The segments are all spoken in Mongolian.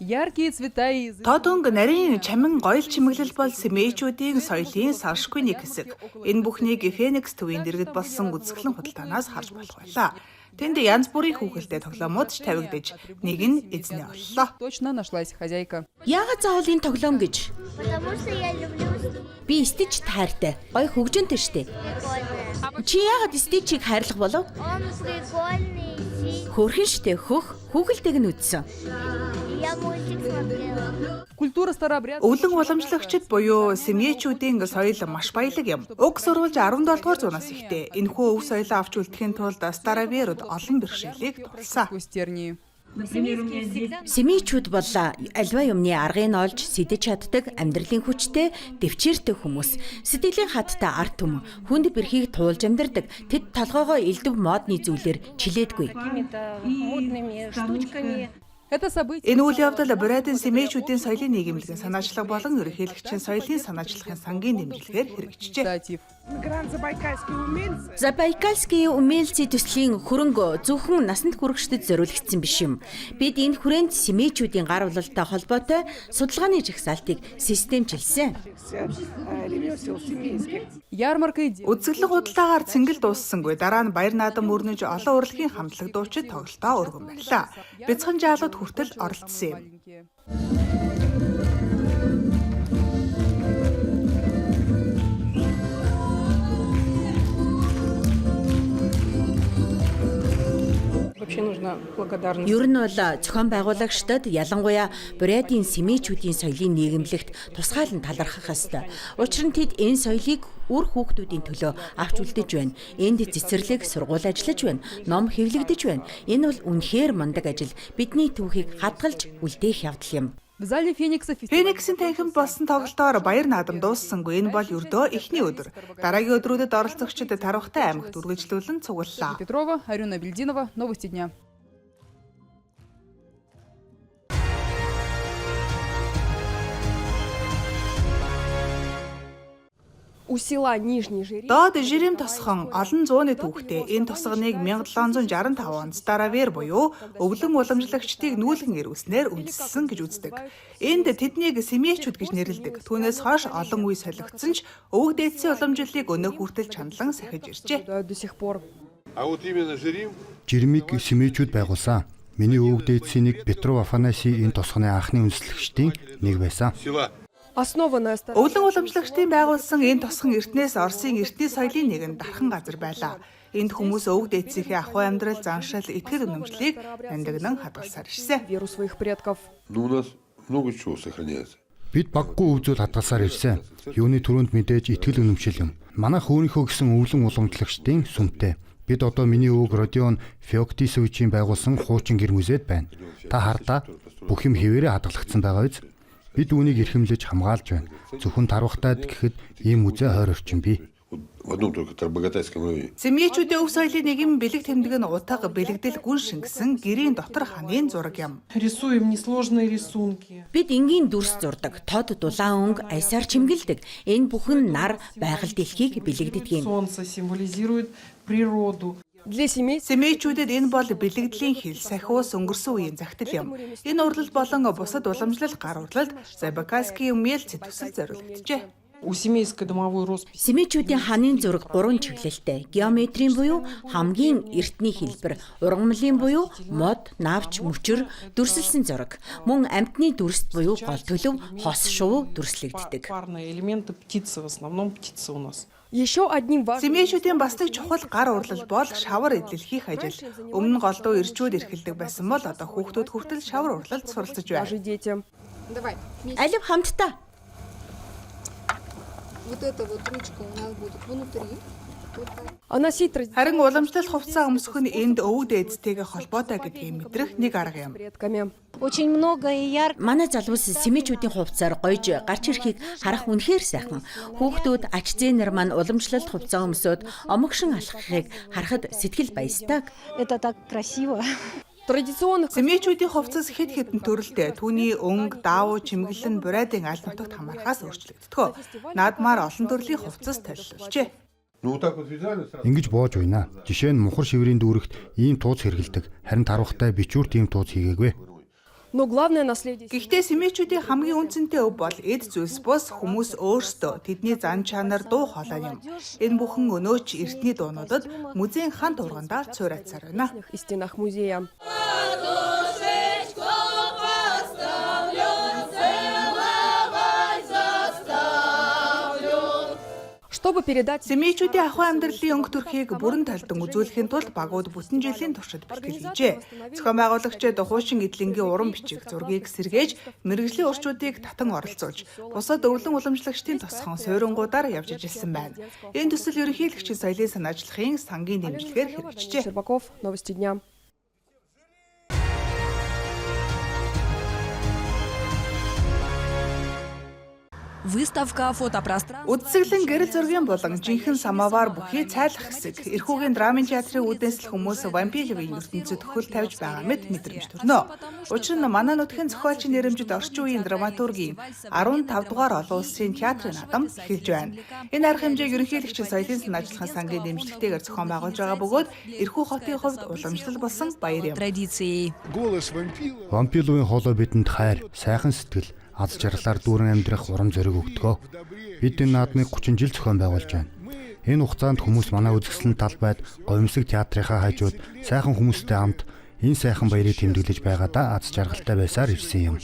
Тоодонг нарийн чамин гоёл чимэглэл бол Семейчүүдийн соёлын салшгүй нэг хэсэг. Энэ бүхнийг Феникс төвийн дэргэд болсон үзэсгэлэн худалдаанаас харж болох байлаа. Тэнд янз бүрийн хүүхэлдэйн тоглоомууд ч тавигдаж, нэг нь эзнээ оллоо. Яагаад заавал энэ тоглоом гэж? Би Стич таартай. Гоё хөгжөнтэй штэ. Чи яагаад Стичийг хайрлах болов? Хөөрхөн штэ, хүүхэлдэйг нь үзсэн. Өвлөн уламжлагчид буюу Семейчүүдийн соёл маш баялаг юм. Уг сурвалж 17 дугаар зуунаас ихтэй. Энэхүү өв соёлоо авч үлдэхийн тулд Староверууд олон бэрхшээлийг тулсан. Семейчүүд бол альва юмны аргыг олж сэтэж чаддаг, амьдралын хүчтэй, дэвчээртэй хүмүүс. Сэтгэлийн хаттай арт түмэн, хүнд бэрхийг туулж амьдардаг. Тэд толгоогоо элдв модны зүйлээр чилээдгүй. Энэ үйл явдал Бурятын Семейчүүдийн соёлын нийгэмлэгийн санаачлага болон ерөнхийлөгчийн соёлын санаачлагын сангийн дэмжлэгээр хэрэгжижээ. Забайкальские умельцы төслийн хөрөнгө зөвхөн насанд хүрэгчдэд зориулагдсан биш юм. Бид энэ хүрээнд Семейчүүдийн гар улалтай холбоотой судалгааны жагсаалтыг системчилсэн. Үзэсгэлэн худалдаагаар цэнгэл дууссангүй дараа нь баяр наадам өрнөж олон урлагийн хамтлаг дуучид тоглолтоо өргөн байлаа. Бяцхан жаалууд хүртэл оролцсон юм. Ер нь бол зохион байгуулагчдад ялангуяа Бурятын Семейчүүдийн соёлын нийгэмлэгт тусгаалan талархах ёстой. Учир нь тэд энэ соёлыг үр хүүхдүүдийн төлөө авч үлдэж байна. Энд цэцэрлэг, сургууль ажиллаж байна. Ном хэвлэгдэж байна. Энэ бол үнэхээр мундаг ажил. Бидний түүхийг хадгалж үлдээх явдал юм. Фениксийн танхим болсон тоглолтоор баяр наадам дууссангүй. Энэ бол ердөө эхний өдөр. Дараагийн өдрүүдэд оролцогчид Тарвахтай аймагт үргэлжлүүлэн цуглалаа. Доод Жирим тосхон олон зууны түүхтэй энэ тосгоныг 1765 онд Старовер буюу өвлөн уламжлагчдыг нүүлгэн ирүүлснээр үндэслэн гэж үздэг. Энд тэднийг Семейчүүд гэж нэрлэдэг. Түүнээс хойш олон үе солигдсон ч өвөг дээдсийн уламжлалыг өнөө хүртэл чандлан сахиж иржээ. Жиримийг Семейчүүд байгуулсан. Миний өвөг дээдсийн нэг Петров Афанасий энэ тосгоны анхны үндэслэгчдийн нэг байсан. Өвлөн уламжлагчдын байгуулсан энэ тосхон эртнээс Оросын эртний соёлын нэгэн дархан газар байлаа. Энд хүмүүс өвөг дээдсийнхээ ахуй амьдрал, заншил, итгэл үнэмшлийг нандинан хадгалсаар ирсэн. Бид баггүй өв зүйл хадгалсаар ирсэн. Юуны түрүүнд мэдээж итгэл үнэмшил юм. Манайх өөрийнхөө гэсэн өвлөн уламжлагчдын сүмтэй. Бид одоо миний өвөг Родион Феоктисовичийн байгуулсан хуучин гэр музейд байна. Та хардаа бүх юм хэвээрээ хадгалагдсан байгаа биз? Бид үүнийг эрхэмлэж хамгаалж байна. Зөвхөн Тарвахтайд гэхэд ийм музей хойр орчин бий. Семейчүүдийн өв соёлын нийгэм бэлэг тэмдэг нь утга бэлэгдэл гүн шингэсэн гэрийн дотор ханын зураг юм. Бид энгийн дүрс зурдаг, тод дулаан өнгө, аясаар чимгэлдэг. Энэ бүхэн нар байгаль дэлхийг бэлэгддэг юм. Семейчүүдэд энэ бол бэлэгдлийн хил, сахиус өнгөрсөн үеийн загтал юм. Энэ урлал болон бусад уламжлал гар урлалд Забайкальские умельцы төсөл зориулагджээ. Семейчүүдийн ханын зураг 3 чиглэлтэй. Геометрийн буюу хамгийн эртний хэлбэр, ургамлын буюу мод, навч, мөчөр, дүрсэлсэн зураг. Мөн амьтны дүрст буюу гол төлөв, хос шувуу дүрслэгддэг. Семейчүүдийн бас нэг чухал гар урлал бол шавар эдлэлхийх ажил. Өмнө нь голдуу ирчүүд эрхэлдэг байсан бол одоо хүүхдүүд хүртэл шавар урлалд суралцж байна. Алив хамтдаа. Харин уламжлал хувцас өмсөх нь энд өвөг дээдстэйгээ холбоотой гэдгийг мэдрэх нэг арга юм. Манай залуус Семейчүүдийн хувцасаар гойж гарч ирэхийг харах үнэхээр сайхан. Хүүхдүүд ач зээнэр маань уламжлалт хувцас өмсөд омогшин алхахыг харахад сэтгэл баястаг. Семейчүүдийн хувцас хэд хэдэн төрөлтэй. Түүний өнгө, даавуу, чимэглэл нь Бурятын аль нутагт хамаархаас өөрчлөгддөг. Наадмаар олон төрлийн хувцас толилжээ. Ингэж боож байна. Жишээ нь мухар шиврийн дүүрэгт ийм тууз хэрэгэлдэг. Харин Тарвахтай бичүүрт ийм тууз хийгээгүй. Но главное наследие... Гэхдээ семейчүүдийн хамгийн үнцэнтэй өв бол эд зүйлс бус хүмүүс өөрсдөө тэдний зан чанар дуу хоолой юм. Энэ бүхэн өнөөч эртний дуунуудад музейн хан дургандаа цуурайцаар байна. И стенах музея. Чтобы передать... Семейчүүдийн ахуй амьдралын өнгө төрхийг бүрэн талдан үзүүлэхийн тулд багууд бүтэн жилийн туршид бэлтгэл хийжээ. Зохион байгуулагчид хуучин эдлэнгийн уран бичиг зургийг сэргээж, мэрэгжлийн урчуудыг татан оролцуулж, бусад өвлөн уламжлагчдын тосхон суйрангуудаар явж ижилсэн байна. Энэ төсөл ерөнхийлөгчийн соёлын санаачлагын сангийн дэмжлэгээр хэрэгжижээ. Щербаков, новости дня. Выставка фотопространства. Үдсэглэн гэрэл зургийн болон жинхэнэ самавар бүхий цайлах хэсэг Эрхүүгийн драмын театрын үдэнсэл хүмүүс вампиловын ертөнцид хөл тавьж байгаа мэт мэдрэмж төрнө. Учир нь манай нутгийн зохиолчийн нэрэмжид орчин үеийн драматургийн 15 дугаар олон улсын театрын наадам эхэлж байна. Энэ арга хэмжээг ерөнхийлөгчийн соёлын санаачлагын сангийн дэмжлэгтэйгээр зохион байгуулж байгаа бөгөөд Эрхүү хотын хувьд уламжлал болсон баяр юм. Традиции. Вампиловын хоолой бидэнд хайр, сайхан сэтгэл, аз жаргалаар дүүрэн амьдрах урам зориг өгдөгөө. Бид энэ наадмыг 30 жил зохион байгуулж байна. Энэ хугацаанд хүмүүс манай үзэсгэлэн талбайд гоёмсог театрынхаа хажууд сайхан хүмүүстэй хамт энэ сайхан баярыг тэмдэглэж байгаадаа аз жаргалтай байсаар ирсэн юм.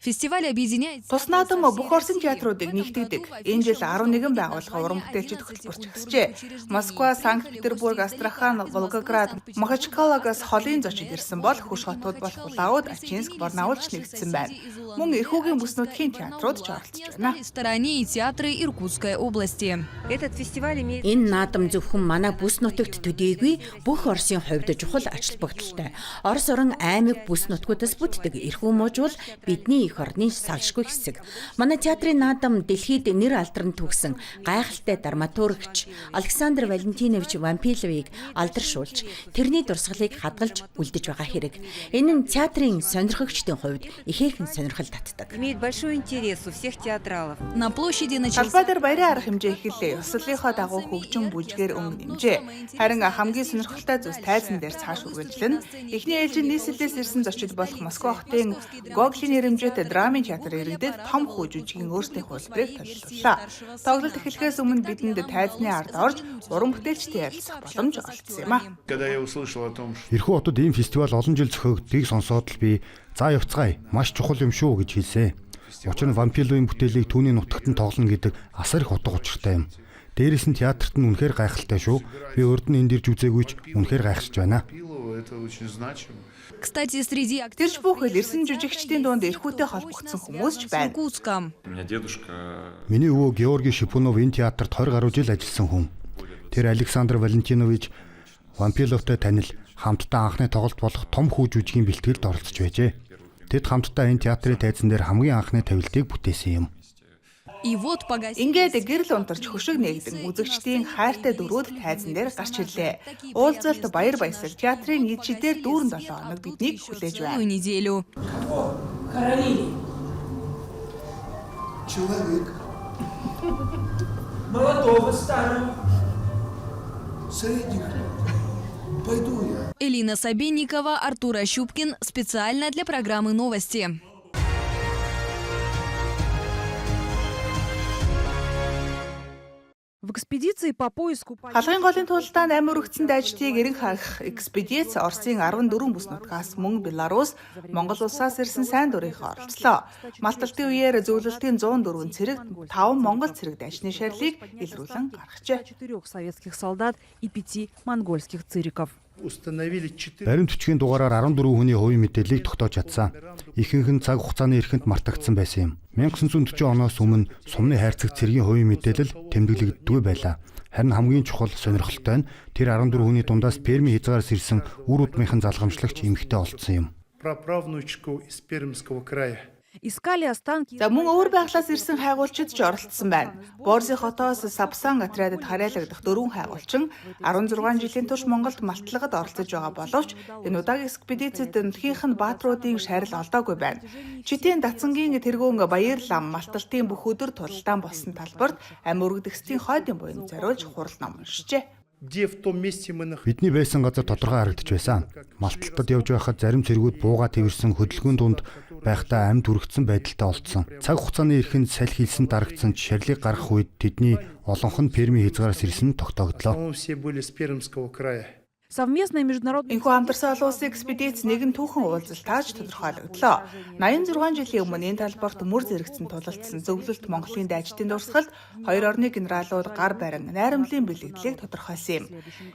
Фестиваль объединяет... Тус наадам бүх Орсын театруудыг нэгтгэдэг. Энэ жил 11 байгууллага уран бүтээлчид хөтөлбөрч өгсөжээ. Москва, Санкт-Петербург, Астрахан, Волгоград, Махачкалагаас холын зочид ирсэн бол хөш хотууд болох Улаауд, Ачинск, Барнаулч нэгдсэн байна. Мөн Эрхүүгийн бүс нутгийн театрууд ч оролцож байна. В стороне и театры Иркутской области. Энэ наадам зөвхөн манай бүс нутагт төдийгүй бүх Оросын хувьд чухал ач холбогдолтой. Орос орон аймаг бүс нутгуудаас бүтдэг Эрхүү мужуул бидний их орны салшгүй хэсэг. Манай театрын наадам дэлхийд нэр алдарн түүхсэн гайхалтай драматургч Александр Валентинович Вампиловыг алдаршуулж, тэрний дурсгалыг хадгалж үлдэж байгаа хэрэг. Энэ нь театрын сонирхогчдын хувьд ихээхэн сонирхол татдаг. Имеет большой интерес у всех театралов. На площади начался... Талбай дээр баярын арга хэмжээ эхэллээ. Ёслолынхоо дагуу хөгжин бүжгээр өнгө нэмжээ. Харин хамгийн сонирхолтой зүйлс тайзан дээр цааш үргэлжлэн эхний ээлжийн нийслэлээс ирсэн зочид болох Москва хотын Гоглийн нэрэмжит драмын театр иргэдэд том хүү жүжигийн өөрсдийн хөлбөрийг төлөвлөлөө. Тоглолт эхлэхээс өмнө бидэнд тайзны ард орж уран бүтээлчтэй ярилцах боломж олгосон юм а. Эрхүү хотод ийм фестивал олон жил зохиогддгийг сонсоод л би за явцгаая маш чухал юм шүү гэж хэлсэн. Учир нь Вампиловын бүтээлийг түүний нутагт нь тоглоно гэдэг асар их утга учиртай юм. Дээрээс нь театрт нь үнэхээр гайхалтай шүү. Би урд нь энд ирж үзээгүй ч үнэхээр гайхаж байна. Кстати, среди Тэрч бүхэл ирсэн жүжигчдийн дунд Эрхүүтэй холбогдсон хүмүүс ч байна. Иркутском. Миний өвөө Георгий Шипунов энэ театрт 20 гаруй жил ажилласан хүн. Тэр Александр Валентинович Вампиловтой танил хамтдаа анхны тоглолт болох том хүү жүжигийн бэлтгэлд оролцож байжээ. Тэд хамтдаа энэ театрын тайзан дээр хамгийн анхны тавилтыг бүтээсэн юм. И вот погасили... Ингээд гэрэл унтарч хөшиг нээгдэн үзэгчдийн хайртай дөрүүд тайзан дээр гарч ирлээ. Уулзалт баяр баясгал театрын эд шидээр дүүрэн 7 хоног биднийг хүлээж байна. неделю. Человек молодого, старого, средних. Пойду я. Элина Собенникова, Артур Ощупкин. Специально для программы «Новости». В экспедиции по поиску... Халгын голын тулдаанд амь өргөцсөн дайчдыг эрен харах экспедиц Оросын 14 бүс нутгаас мөн Беларусь, Монгол улсаас ирсэн сайн дурынхаа оролцлоо. Малталтын үеэр зөвлөлтийн 104 цэрэг 5 монгол цэрэг дайчны шарилыг илрүүлэн гаргажээ. 4 советских солдат и 5 монгольских цириков. Баримт бичгийн дугаараар 14 хүний хувийн мэдээллийг тогтоож чадсан. Ихэнх нь цаг хугацааны эрхэнд мартагдсан байсан юм. 1940 оноос өмнө сумны хайрцаг цэргийн хувийн мэдээлэл тэмдэглэгддэггүй байлаа. Харин хамгийн чухал сонирхолтой нь тэр 14 хүний дундаас Перми хязгаараас ирсэн үр удмынхан залгамжлагч эмэгтэй олдсон юм. Праправнучку из Пермского края. Искали останки... За мөн өөр байглаас ирсэн хайгуулчид ч оролцсон байна. Борзи хотоос Сапсан отрядад харьяалагдах 4 хайгуулчин 16 жилийн турш Монголд малтлагад оролцож байгаа боловч энэ удаагийн экспедицэд нутгийнх нь баатруудын шарил олдоогүй байна. Читийн дацангийн тэргүүн Баяр лам малталтын бүх өдөр тулалдаан болсон талбарт амь өргөдөгсдийн хойдын буйн зориулж хурал ном уншижээ. Бидний байсан газар тодорхой харагдаж байсан. Малталтад явж байхад зарим цэргүүд бууга тэрсэн хөдөлгөөний дунд байхдаа амьд үргэлжсэн байдалтай олдсон. Цаг хугацааны эрхэнд салхи хийсэн дарагдсан шарилыг гаргах үед тэдний олонх нь Перми хязгаараас ирсэн тогтооглоо. По-моему, все были с Пермского края. Совместная международная... Энэхүү хамтарсан олон улсын экспедиц нэгэн түүхэн уулзалтаач тодорхойлогдлоо. 86 жилийн өмнө энэ талбарт мөр зэрэгцэн тулалдсан зөвлөлт Монголын дайчдын дурсгалд хоёр орны генералууд гар барин найрамдлын бэлэгдлийг тодорхойлсон юм.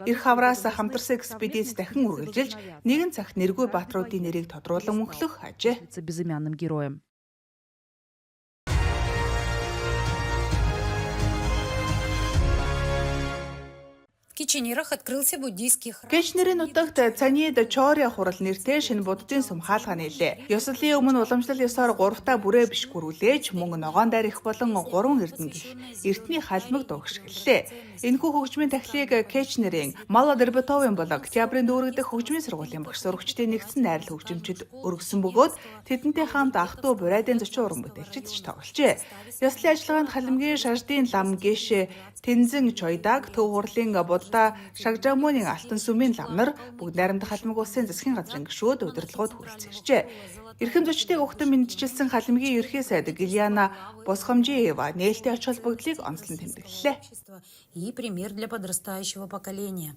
Ирэх хавраас хамтарсан экспедиц дахин үргэлжилж нэгэн цагт нэргүй баатруудын нэрийг тодруулан мөнхлөх ажээ. безымянным героем. Киченерах открылся буддийский храм. Кечнерийн нутагт Цанид Чоря хурал нэртэй шинэ буддын сүм хаалга нийлээ. Ёслолын өмнө уламжлал ёсоор 3 бүрээ биш гүрүүлээж мөн ногоон дайрах болон 3 эрдэнэ гих эртний халмаг дуугшгэллээ. Энэхүү хөгжмийн тахлыг Кечнерийн Мала Дербетовын болон Октябрийн дүүрэгдэх хөгжмийн сургуулийн багш сурагчдын нэгдсэн найрал хөгжимчид өргөсөн бөгөөд тэдэнтэй хамт ах トゥ бурайдын зочин уран бүтээлчид ч тоглолжээ. Ёслолын ажиллагаанд халимгийн шаждын лам гişэ Тэнзэн Чойдаг төв хурлын Будда Шагжамууны алтан сүмийн ламнар бүгд найрамдах халимаг улсын засгийн газрын гишүүд удирдлагууд хүрэлцэн иржээ. Эрхэм зочдыг өгтөн мэдчилсэн халимгийн ерхий сайд Гильяна Босхомжиева нээлттэй оч холбогдлыг онцлон тэмдэглэлээ. И пример для подрастающего поколения.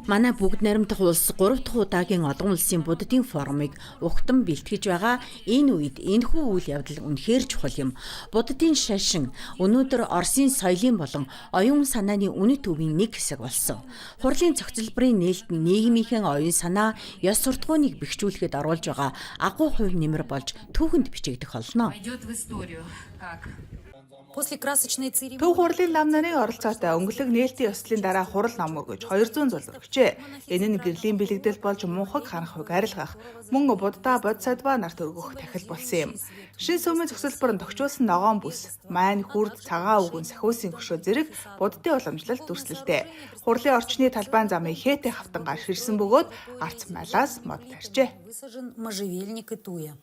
Манай бүгд найрамдах улс 3 дахь удаагийн олон улсын буддын форумыг угтан бэлтгэж байгаа. Энэ үед энэхүү үйл явдал үнэхээр чухал юм. Буддын шашин өнөөдөр Оросын соёлын болон оюун санааны үнэт өвийн нэг хэсэг болсон. Хурлын цогцлбарын нээлт нь нийгмийнхэн оюун санаа, ёс суртахууныг бэхжүүлэхэд оруулж байгаа агуу хувь нэмэр болж түүхэнд бичигдэх болно. После красочной церемонии Төв хурлын лам нарын оролцоотой өнгөлөг нээлтийн ёслолын дараа хурал нам өргөж 200 зул өргөжээ. Энэ нь гэрлийн бэлэгдэл болж мунхаг ханах хуйг арилгах, мөн Будда Бодисаттва нарт өргөх тахил болсон юм. Шин сүмийн зохицолбор нь тогтчулсан ногоон бүс, майн хүрд цагаан үгэн сахиусын хөшөө зэрэг буддын уламжлалт дүрслэлтэй. Хурлын орчны талбайн замыг хээтэй хавтангаар ширсэн бөгөөд арц малаас мод тарьжээ. высажен можжевельник и туя.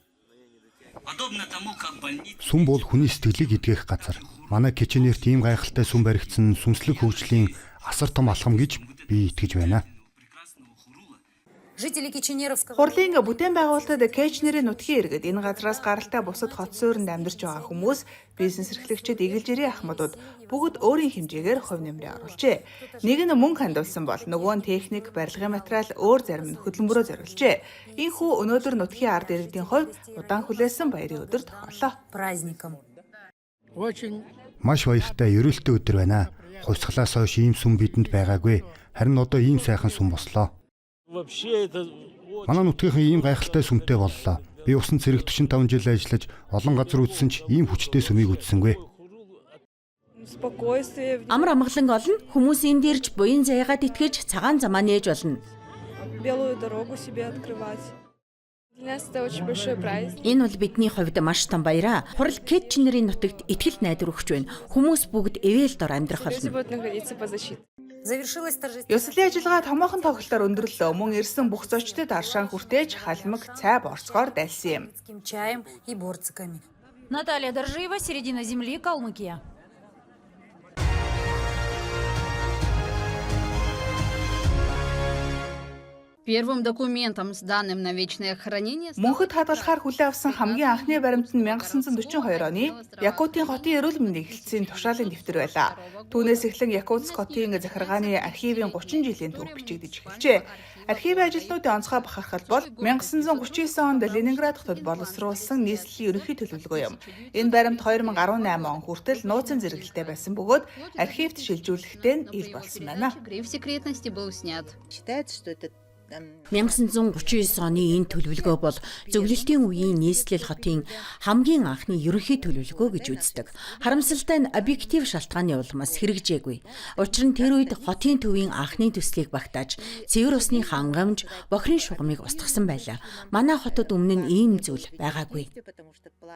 Сүм бол хүний сэтгэлийг эдгэх газар. Манай Киченерт ийм гайхалтай сүм баригдсан сүнслэг хөгжлийн асар том алхам гэж би итгэж байна. Жители Киченеровского Хурлын бүтээн байгуулалтад Кечнерийн нутгийн иргэд энэ газраас гаралтай бусад хот суурьнд амьдарч байгаа хүмүүс, бизнес эрхлэгчид, эгэлжирийн ахмадууд бүгд өөрийн хэмжээгээр хувь нэмрээ оруулжээ. Нэг нь мөнгө хандуулсан бол нөгөө нь техник, барилгын материал, өөр зарим нь хөдөлмөрөөр зориулжээ. Ийхүү өнөөдөр нутгийн ард иргэдийн хувьд удаан хүлээсэн баярын өдөр тохиоллоо. праздником. Маш баяртай, ерөөлтэй өдөр байна. Хувьсгалаас хойш ийм сүм бидэнд байгаагүй. Харин одоо ийм сайхан сүм бослоо. Манай нутгийн ийм гайхалтай сүмтэй боллоо. Би усан цэрэг 45 жил ажиллаж олон газар үзсэн ч ийм хүчтэй сүмийг үзсэнгүй. Амар амгалан олно. Хүмүүс энд ирж буян заяагаад итгэж цагаан замаа нээж болно. Энэ бол бидний хувьд маш том баяр. Хурал Кечнерийн нутагт итгэл найдвар өгч байна. Хүмүүс бүгд эвэл дор амьдрах болно. Завершилась торжественная... Ёслолын ажиллагаа томоохон тоглолтоор өндөрлөө. Мөн ирсэн бүх зочдод аршаан хүртээж халимаг цай борцгоор дайлсан юм. чаем и борциками. Наталья Доржиева, середина земли, Калмыкия. Первым документом, сданным на вечное хранение... Мөнхөд хадгалахаар хүлээн авсан хамгийн анхны баримт нь 1942 оны Якутийн хотын эрүүл мэндийн хэлтсийн тушаалын дэвтэр байлаа. Түүнээс эхлэн Якутск хотын захиргааны архивын 30 жилийн түүх бичигдэж эхэлжээ. Архивын ажилтнуудын онцгой бахархал бол 1939 онд Ленинград хотод боловсруулсан нийслэлийн ерөнхий төлөвлөгөө юм. Энэ баримт 2018 он хүртэл нууцын зэрэгэлтэй байсан бөгөөд архивт шилжүүлэхдээ нь ил болсон байна. Гриф секретности был снят. 1939 оны энэ төлөвлөгөө бол зөвлөлтийн үеийн нийслэл хотын хамгийн анхны ерөнхий төлөвлөгөө гэж үздэг. Харамсалтай нь объектив шалтгааны улмаас хэрэгжээгүй. Учир нь тэр үед хотын төвийн анхны төслийг багтааж, цэвэр усны хангамж, бохирын шугамыг устгасан байлаа. Манай хотод өмнө нь ийм зүйл байгаагүй.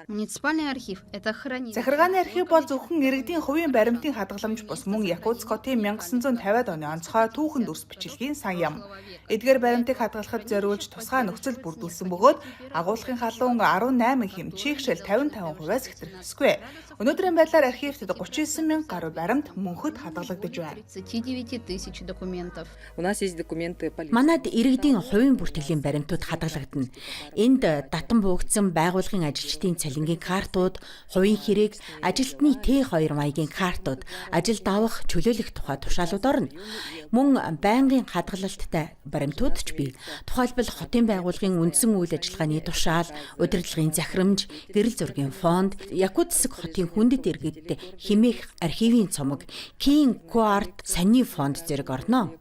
Муниципальный архив – это хранилище. Захиргааны архив бол зөвхөн иргэдийн хувийн баримтын хадгаламж бус мөн Якутск хотын 1950-ад оны онцгой түүхэн дүрс бичлэгийн сан юм. Эдгээр баримтыг хадгалахад зориулж тусгай нөхцөл бүрдүүлсэн бөгөөд агуулгын халуун 18 хэм чийгшэл 55%-аас хэтэрхсэхгүй. Өнөөдрийн байдлаар архивт 39 мянга гаруй баримт мөнхөд хадгалагдаж байна. 39 тысяч документов. Манад иргэдийн хувийн бүртгэлийн баримтууд хадгалагдана. Энд татан буугдсан байгууллагын ажилчдын цалингийн картууд, хувийн хэрэг, ажилтны Т2 маягийн картууд, ажилд авах чөлөөлөх тухай тушаалууд орно. Мөн байнгын хадгалалттай баримтууд ч бий. Тухайлбал хотын байгууллагын үндсэн үйл ажиллагааны тушаал, удирдлагын захирамж, гэрэл зургийн фонд, Якут засаг хотын хүндэт иргэд хэмээх архивын цомог, Кийн Куарт саний фонд зэрэг орно.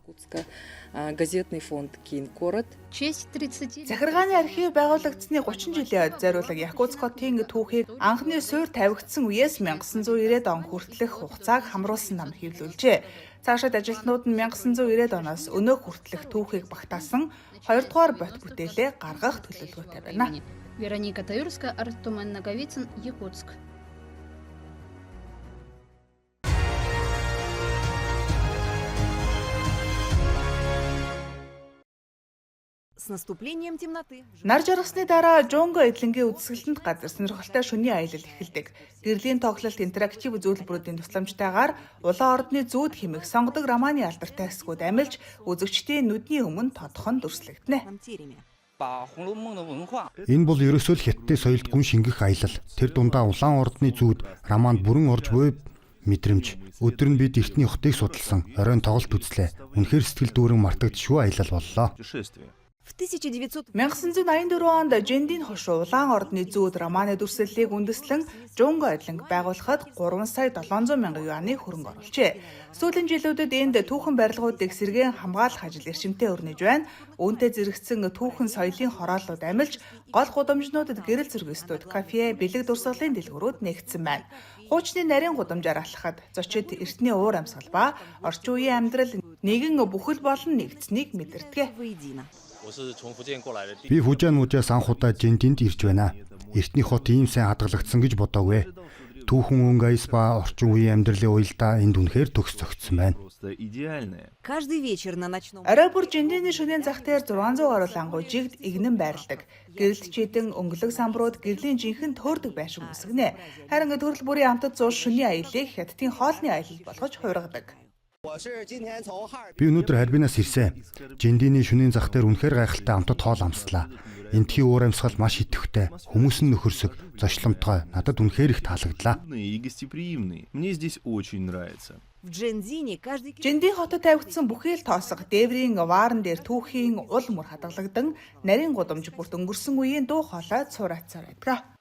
Газетный фонд Кинкорот. Честь 30. Захиргааны архив байгуулагдсны 30 жилийн ойд зориулаг Якутск хотын түүхийг анхны суурь тавигдсан үеэс 1990 он хүртэлх хугацааг хамруулсан нам хэвлүүлжээ. Цаашид ажилтнууд нь 1990 оноос өнөө хүртэлх түүхийг багтаасан 2 дугаар бот бүтээлээ гаргах төлөвлөгөөтэй байна. Вероника Таюрская, Артумен Наговицын, Якутск. Нар жаргасны дараа Жонго эдлэнгийн үзэсгэлэнт газар сонирхолтой шөнийн аялал эхэлдэг. Гэрлийн тоглолт интерактив зөвлөлбөрүүдийн тусламжтайгаар улаан ордны зүүд хэмэх сонгодог романы алдартай хэсгүүд амилж үзэгчдийн нүдний өмнө тодхон дүрслэгдэнэ. Энэ бол ерөөсөө л хятадын соёлд гүн шингэх аялал. Тэр дундаа улаан ордны зүүд романд бүрэн орж буй мэдрэмж. Өдөр нь бид эртний хотыг судалсан, оройн тоглолт үзлээ. Үнэхээр сэтгэл дүүрэн мартагдшгүй аялал боллоо. 1984 онд Жэндийн хошуу улаан ордны зүүд романы дүрслэлийг үндэслэн Жонго эдлэнг байгуулахад 3 сая 700 мянган юаны хөрөнгө оруулжээ. Сүүлийн жилүүдэд энд түүхэн барилгуудыг сэргээн хамгаалах ажил эрчимтэй өрнөж байна. Үүнтэй зэрэгцсэн түүхэн соёлын хорооллууд амилж, гол гудамжнуудад гэрэл зургийн кафе, бэлэг дурсгалын дэлгүүрүүд нэгдсэн байна. Хуучны нарийн гудамжаар алхахад зочид эртний уур амьсгал ба орчин үеийн амьдрал нэгэн бүхэл болон нэгдсэнийг мэдэрдэг. Би Фужиан мужаас анх удаа Жэндинд ирж байна. Эртний хот ийм сайн хадгалагдсан гэж бодоогүй. Түүхэн өнгө аяс ба орчин үеийн амьдралын уялдаа энд үнэхээр төгс зөгцсөн байна. Орой бүр Жэндиний шөнийн зах дээр 600 гаруй лангуу жигд игнэн байрладаг. Гэрэлт чийдэн өнгөлөг самбарууд гэрлийн жинхэнэ төөрдөг байшин үсгэнэ. Харин төрөл бүрийн амтад зуул шөнийн аяллыг хятадын хоолны аялал болгож хувиргадаг. Би өнөөдөр Харбинаас ирсэн. Жэндиний шөнийн зах дээр үнэхээр гайхалтай амтад хоол амслаа. Энтхийн уур амьсгал маш идэвхтэй. Хүмүүс нь нөхөрсөг, зочломтгой. Надад үнэхээр их таалагдлаа. Жэндийн хотод тавигдсан бүхий л тоосго дээврийн ваарн дээр түүхийн ул мөр хадгалагдан нарийн гудамж бүрт өнгөрсөн үеийн дуу хоолой цуурайцаар байдаг.